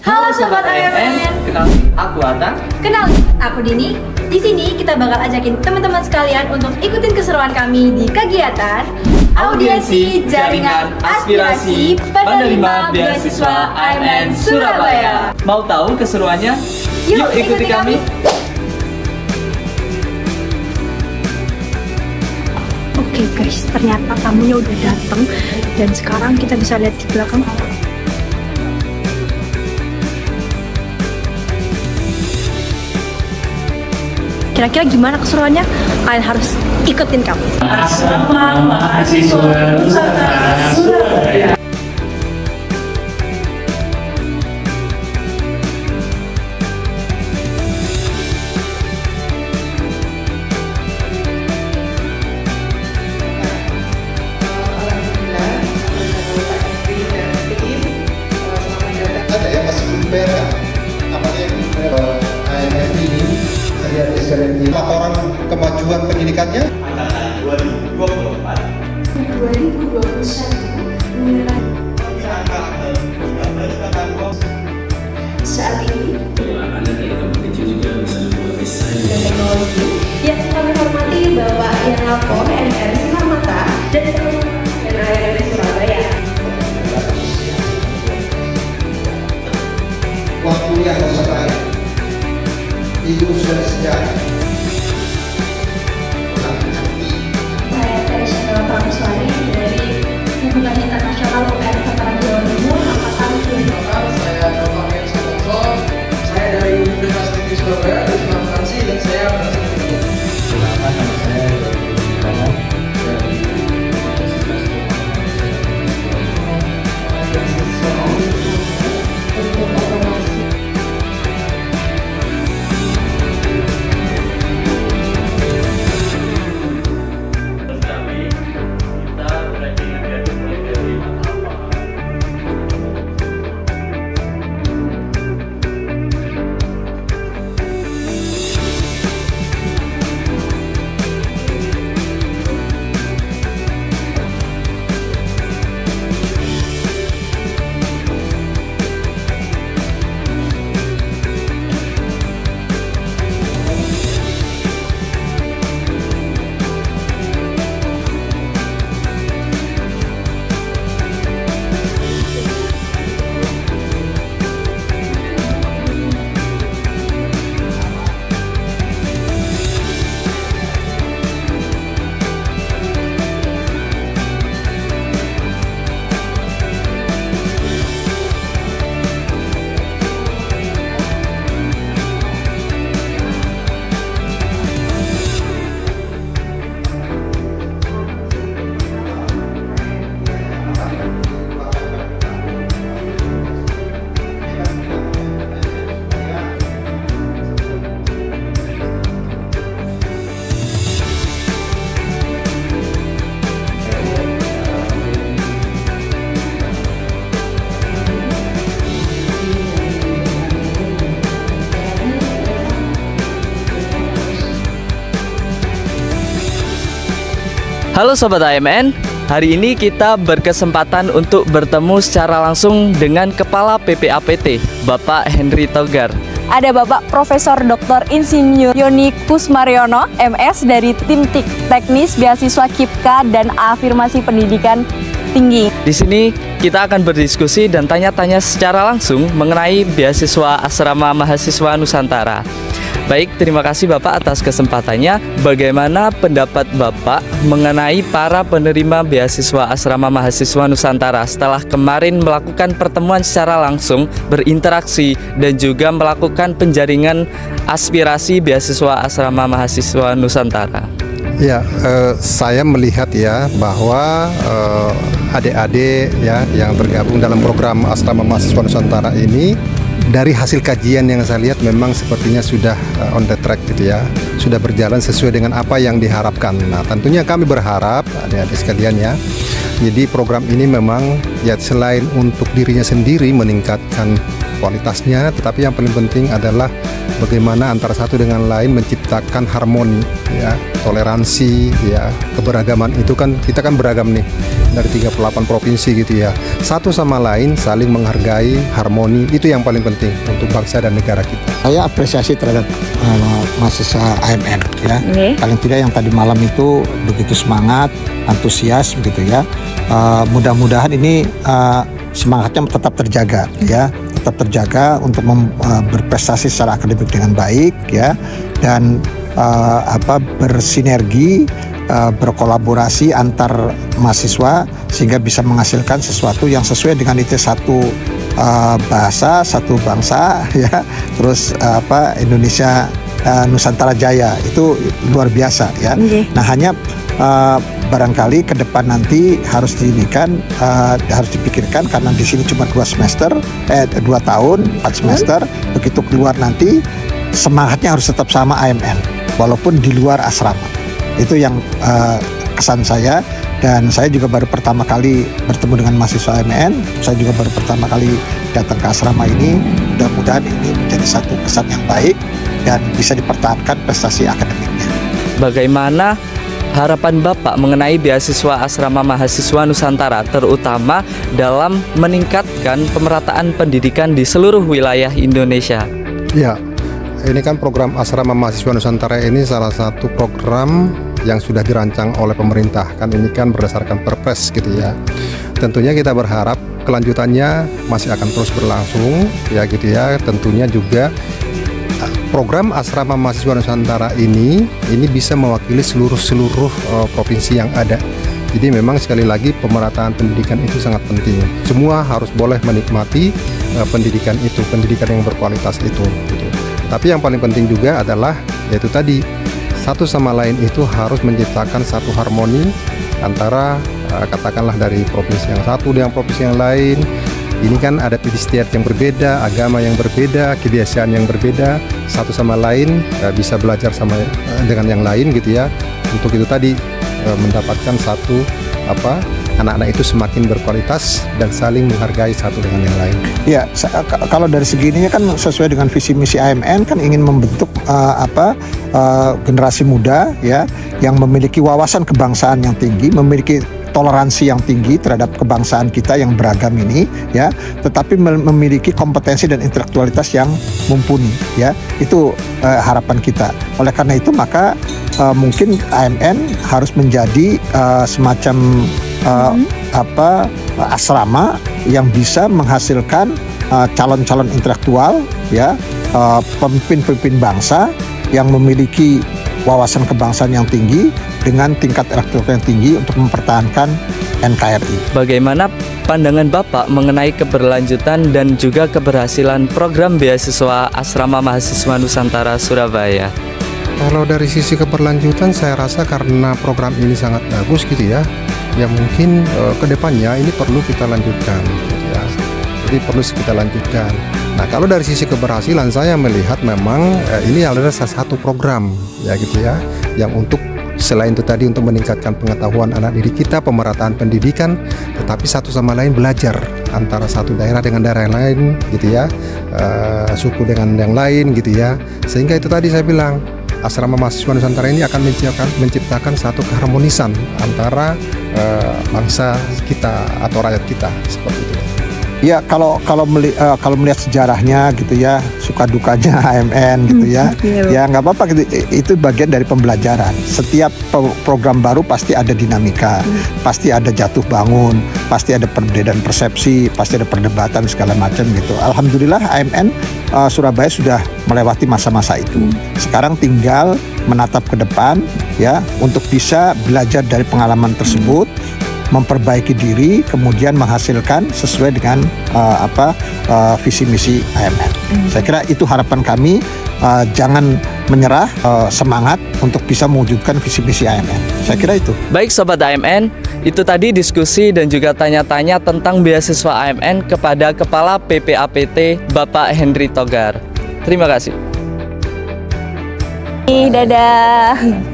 Halo Sobat AMN. Kenalin, aku Atan. Kenalin, aku Dini. Di sini kita bakal ajakin teman-teman sekalian untuk ikutin keseruan kami di kegiatan Audiensi Jaringan Aspirasi Penerima Beasiswa AMN Surabaya. Mau tahu keseruannya? Yuk ikuti kami. Oke guys, ternyata tamunya udah datang dan sekarang kita bisa lihat di belakang. Kira-kira gimana keseruannya? Kalian harus ikutin kami. Asrama Mahasiswa Nusantara Surabaya. Ada ya masih prepare ya, namanya AMN ini saya lihat di laporan kemajuan pendidikannya angkatan 2024 Saat ini Anda tidak menuju juga bisa membuat desain dan teknologi yang kami hormati Bapak Yanako MR Simarmata dan AMN Surabaya. waktu yang selesai itu sudah sejarah. Saya Teresia Pramuswari dari Hubungan Internasional UGM Veteran Jawa Timur Angkatan 20. Saya Bapak Mian Santoso, saya dari Universitas Negeri Surabaya, dari Akuntansi, dan saya berasal dari Halo Sobat AMN, hari ini kita berkesempatan untuk bertemu secara langsung dengan Kepala PPAPT, Bapak Henry Togar. Ada Bapak Profesor Dr. Insinyur Yoni Kusmaryono, MS dari Tim Teknis Beasiswa KIPKA dan Afirmasi Pendidikan Tinggi. Di sini kita akan berdiskusi dan tanya-tanya secara langsung mengenai beasiswa Asrama Mahasiswa Nusantara. Baik, terima kasih Bapak atas kesempatannya. Bagaimana pendapat Bapak mengenai para penerima beasiswa Asrama Mahasiswa Nusantara setelah kemarin melakukan pertemuan secara langsung, berinteraksi, dan juga melakukan penjaringan aspirasi beasiswa Asrama Mahasiswa Nusantara? Ya, saya melihat ya bahwa adik-adik ya yang tergabung dalam program Asrama Mahasiswa Nusantara ini, dari hasil kajian yang saya lihat memang sepertinya sudah on the track gitu ya, sudah berjalan sesuai dengan apa yang diharapkan. Nah, tentunya kami berharap adik-adik sekalian ya, jadi program ini memang ya selain untuk dirinya sendiri meningkatkan kualitasnya, tetapi yang paling penting adalah bagaimana antara satu dengan lain menciptakan harmoni, ya, toleransi, ya, keberagaman itu kan kita kan beragam nih dari 38 provinsi gitu ya. Satu sama lain saling menghargai, harmoni itu yang paling penting untuk bangsa dan negara kita. Saya apresiasi terhadap mahasiswa AMN ya. Paling tidak yang tadi malam itu begitu semangat, antusias begitu ya. Mudah-mudahan ini semangatnya tetap terjaga ya, tetap terjaga untuk berprestasi secara akademik dengan baik ya, dan bersinergi, berkolaborasi antar mahasiswa sehingga bisa menghasilkan sesuatu yang sesuai dengan itu, satu bahasa, satu bangsa ya, terus Indonesia Nusantara Jaya itu luar biasa ya. Nah, hanya barangkali ke depan nanti harus harus dipikirkan karena di sini cuma 2 tahun, 4 semester. Begitu keluar nanti semangatnya harus tetap sama AMN walaupun di luar asrama. Itu yang kesan saya, dan saya juga baru pertama kali bertemu dengan mahasiswa AMN. Saya juga baru pertama kali datang ke asrama ini. Mudah-mudahan ini menjadi satu kesan yang baik dan bisa dipertahankan prestasi akademiknya. Bagaimana harapan Bapak mengenai beasiswa asrama mahasiswa Nusantara, terutama dalam meningkatkan pemerataan pendidikan di seluruh wilayah Indonesia? Ya, ini kan program asrama mahasiswa Nusantara ini salah satu program yang sudah dirancang oleh pemerintah. Kan ini kan berdasarkan Perpres gitu ya. Tentunya kita berharap kelanjutannya masih akan terus berlangsung ya gitu ya. Tentunya juga program asrama mahasiswa Nusantara ini bisa mewakili seluruh provinsi yang ada. Jadi memang sekali lagi pemerataan pendidikan itu sangat penting. Semua harus boleh menikmati pendidikan itu, pendidikan yang berkualitas itu. Gitu. Tapi yang paling penting juga adalah yaitu tadi, satu sama lain itu harus menciptakan satu harmoni antara katakanlah dari provinsi yang satu dengan provinsi yang lain. Ini kan ada istiadat yang berbeda, agama yang berbeda, kebiasaan yang berbeda, satu sama lain bisa belajar sama dengan yang lain gitu ya. Untuk itu tadi mendapatkan satu anak-anak itu semakin berkualitas dan saling menghargai satu dengan yang lain. Ya, kalau dari segi ininya kan sesuai dengan visi misi AMN kan ingin membentuk generasi muda ya yang memiliki wawasan kebangsaan yang tinggi, memiliki toleransi yang tinggi terhadap kebangsaan kita yang beragam ini ya, tetapi memiliki kompetensi dan intelektualitas yang mumpuni ya. Itu harapan kita. Oleh karena itu maka mungkin AMN harus menjadi semacam asrama yang bisa menghasilkan calon-calon intelektual ya, pemimpin-pemimpin bangsa yang memiliki wawasan kebangsaan yang tinggi dengan tingkat intelektual yang tinggi untuk mempertahankan NKRI. Bagaimana pandangan Bapak mengenai keberlanjutan dan juga keberhasilan program beasiswa asrama mahasiswa Nusantara Surabaya? Kalau dari sisi keberlanjutan saya rasa karena program ini sangat bagus gitu ya, ya mungkin kedepannya ini perlu kita lanjutkan gitu ya. Jadi perlu kita lanjutkan. Nah, kalau dari sisi keberhasilan saya melihat memang ini adalah salah satu program ya gitu ya, yang untuk selain itu tadi untuk meningkatkan pengetahuan anak didik kita, pemerataan pendidikan, tetapi satu sama lain belajar antara satu daerah dengan daerah yang lain gitu ya, suku dengan yang lain gitu ya. Sehingga itu tadi saya bilang asrama mahasiswa Nusantara ini akan menciptakan satu keharmonisan antara bangsa kita atau rakyat kita seperti itu. Ya, kalau melihat sejarahnya gitu ya, suka dukanya AMN gitu ya, ya nggak apa-apa gitu. Itu bagian dari pembelajaran. Setiap program baru pasti ada dinamika, pasti ada jatuh bangun, pasti ada perbedaan persepsi, pasti ada perdebatan segala macam gitu. Alhamdulillah AMN Surabaya sudah melewati masa-masa itu. Sekarang tinggal menatap ke depan ya, untuk bisa belajar dari pengalaman tersebut, memperbaiki diri, kemudian menghasilkan sesuai dengan visi misi AMN. Saya kira itu harapan kami, jangan menyerah, semangat untuk bisa mewujudkan visi misi AMN. Saya kira itu. Baik Sobat AMN, itu tadi diskusi dan juga tanya-tanya tentang beasiswa AMN kepada Kepala PPAPT Bapak Henry Togar. Terima kasih. Dadah.